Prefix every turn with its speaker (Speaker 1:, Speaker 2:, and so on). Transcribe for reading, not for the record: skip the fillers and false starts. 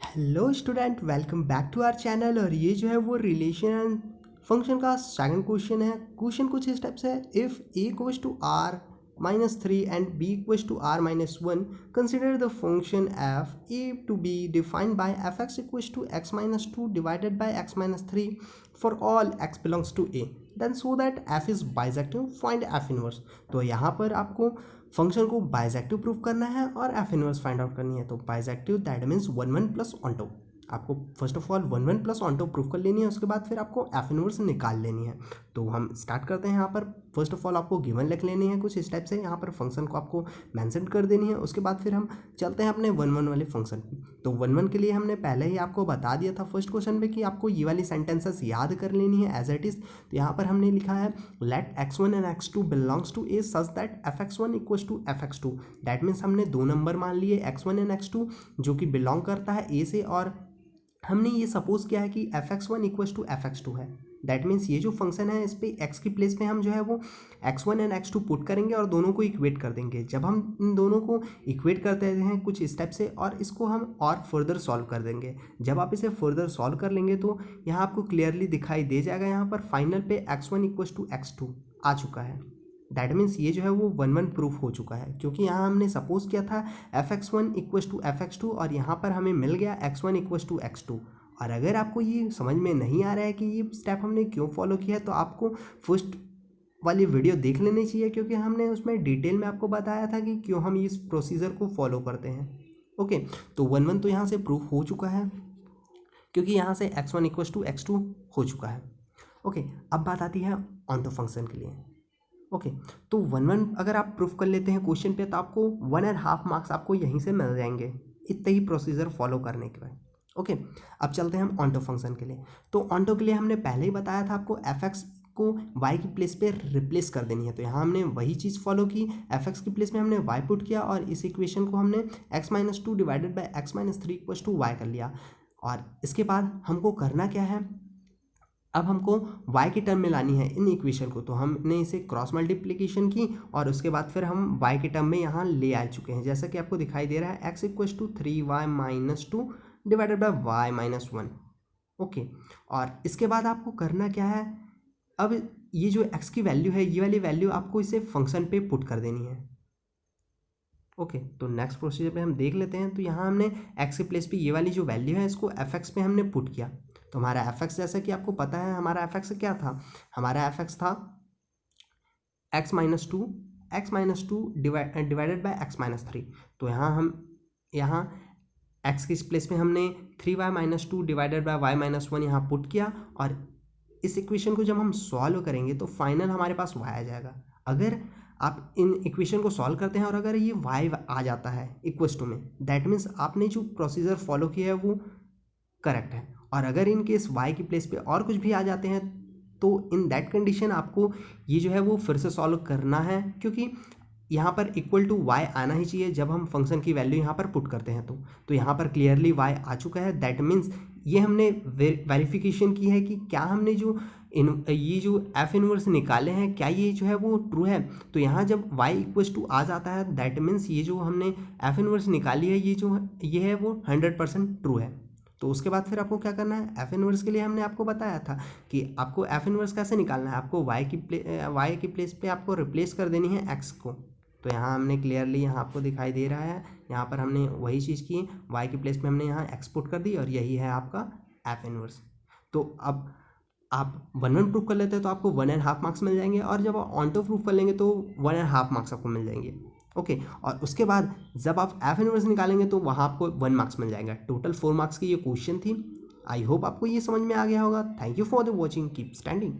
Speaker 1: Hello student, welcome back to our channel. और ये जो है वो रिलेशन एंड फंक्शन का सेकंड क्वेश्चन है। क्वेश्चन कुछ स्टेप्स है। If A equals to R -3 and B equals to R -1, consider the function F A to B defined by F X equals to X -2 divided by X -3 for all X belongs to A, then so that F is bijective, find F inverse. तो यहाँ पर आपको function को bijective proof करना है और F inverse find out करनी है। तो bijective that means 1 plus onto. आपको first of all 1 plus onto proof कर लेनी है, उसके बाद फिर आपको एफ इनवर्स निकाल लेनी है। तो हम स्टार्ट करते हैं। यहाँ पर फर्स्ट ऑफ ऑल आपको गिवन लिख लेनी है कुछ स्टेप से। यहाँ पर फंक्शन को आपको मेंशन कर देनी है। उसके बाद फिर हम चलते हैं अपने 1 वाले फंक्शन। तो 1 के लिए हमने पहले ही आपको बता दिया था फर्स्ट क्वेश्चन में कि आपको ये वाली सेंटेंसेस याद कर लेनी है एज इट इज़। तो यहाँ पर हमने लिखा है let x1 and x2 belongs to A such that fx1 equals to fx2। That means हमने दो नंबर मान लिए x1 एंड x2 जो कि बिलोंग करता है ए से, और हमने ये सपोज किया है कि fx1 इक्वल्स टू fx2 है। दैट मीन्स ये जो फंक्शन है इस पे x की प्लेस पे हम जो है वो x1 एंड x2 पुट करेंगे और दोनों को इक्वेट कर देंगे। जब हम इन दोनों को इक्वेट करते हैं कुछ स्टेप से, और इसको हम और फर्दर सॉल्व कर देंगे। जब आप इसे फर्दर सॉल्व कर लेंगे तो यहाँ आपको क्लियरली दिखाई दे जाएगा। यहाँ पर फाइनल पे x1 इक्वल्स टू x2 आ चुका है। दैट मीन्स ये जो है वो 1 प्रूफ हो चुका है, क्योंकि यहाँ हमने सपोज किया था fx1 इक्वल्स टू fx2 और यहाँ पर हमें मिल गया x1 इक्वल्स टू x2। और अगर आपको ये समझ में नहीं आ रहा है कि ये स्टेप हमने क्यों फॉलो किया है, तो आपको फर्स्ट वाली वीडियो देख लेनी चाहिए, क्योंकि हमने उसमें डिटेल में आपको बताया था कि क्यों हम इस प्रोसीजर को फॉलो करते हैं। ओके, तो 1 तो यहाँ से प्रूफ हो चुका है, क्योंकि यहाँ से x1 इक्वल्स टू x2 हो चुका है। ओके, अब बात आती है ऑनटो फंक्शन के लिए। ओके, तो 1 अगर आप प्रूफ कर लेते हैं क्वेश्चन पे, तो आपको 1.5 मार्क्स आपको यहीं से मिल जाएंगे इतने ही प्रोसीजर फॉलो करने के बाद। ओके, अब चलते हैं हम ऑनटो फंक्शन के लिए। तो ऑनटो के लिए हमने पहले ही बताया था आपको एफ एक्स को वाई की प्लेस पे रिप्लेस कर देनी है। तो यहाँ हमने वही चीज़ फॉलो की, एफ एक्स की प्लेस में हमने वाई पुट किया और इस इक्वेशन को हमने x -2 divided by x -3 equals to Y कर लिया। और इसके बाद हमको करना क्या है, अब हमको y की टर्म में लानी है इन इक्वेशन को। तो हमने इसे क्रॉस मल्टीप्लिकेशन की और उसके बाद फिर हम y के टर्म में यहाँ ले आ चुके हैं, जैसा कि आपको दिखाई दे रहा है x equals to 3y -2 divided by y -1। Okay, और इसके बाद आपको करना क्या है, अब ये जो x की वैल्यू है ये वाली वैल्यू आपको इसे फंक्शन पे पुट कर देनी है। ओके, तो नेक्स्ट प्रोसीजर पे हम देख लेते हैं। तो यहाँ हमने x के प्लेस पे ये वाली जो वैल्यू है इसको fx पे हमने पुट किया। तो हमारा fx, जैसा कि आपको पता है हमारा fx क्या था, हमारा fx था x -2 डिवाइडेड बाय x -3। तो यहाँ x की प्लेस में हमने 3y -2 डिवाइडेड बाय y -1 यहाँ पुट किया, और इस इक्वेशन को जब हम सॉल्व करेंगे तो फाइनल हमारे पास y आ जाएगा। अगर आप इन इक्वेशन को सॉल्व करते हैं और अगर ये y आ जाता है इक्वल्स टू में, दैट मीन्स आपने जो प्रोसीजर फॉलो किया है वो करेक्ट है। और अगर इन केस y की प्लेस पे और कुछ भी आ जाते हैं तो इन दैट कंडीशन आपको ये जो है वो फिर से सॉल्व करना है, क्योंकि यहाँ पर इक्वल टू y आना ही चाहिए जब हम फंक्शन की वैल्यू यहाँ पर पुट करते हैं। तो यहाँ पर क्लियरली y आ चुका है। दैट मीन्स ये हमने वेरिफिकेशन की है कि क्या हमने ये जो एफ इनवर्स निकाले हैं क्या ये जो है वो ट्रू है। तो यहाँ जब y इक्वल्स टू आ जाता है दैट मीन्स ये जो हमने एफ इनवर्स निकाली है ये है वो 100% ट्रू है। तो उसके बाद फिर आपको क्या करना है, एफ इनवर्स के लिए हमने आपको बताया था कि आपको एफ इनवर्स कैसे निकालना है। आपको y की प्लेस पे आपको रिप्लेस कर देनी है x को। तो यहाँ हमने क्लियरली यहाँ आपको दिखाई दे रहा है, यहाँ पर हमने वही चीज़ की, y की प्लेस में हमने यहाँ x पुट कर दी और यही है आपका एफ इनवर्स। तो अब आप 1 प्रूफ कर लेते हैं तो आपको 1.5 मार्क्स मिल जाएंगे, और जब आप ऑनटो प्रूफ कर लेंगे तो 1.5 मार्क्स आपको मिल जाएंगे। ओके, और उसके बाद जब आप एफ इनवर्स निकालेंगे तो वहाँ आपको 1 मार्क्स मिल जाएगा। टोटल 4 मार्क्स की ये क्वेश्चन थी। आई होप आपको ये समझ में आ गया होगा। Thank you for the watching, keep standing.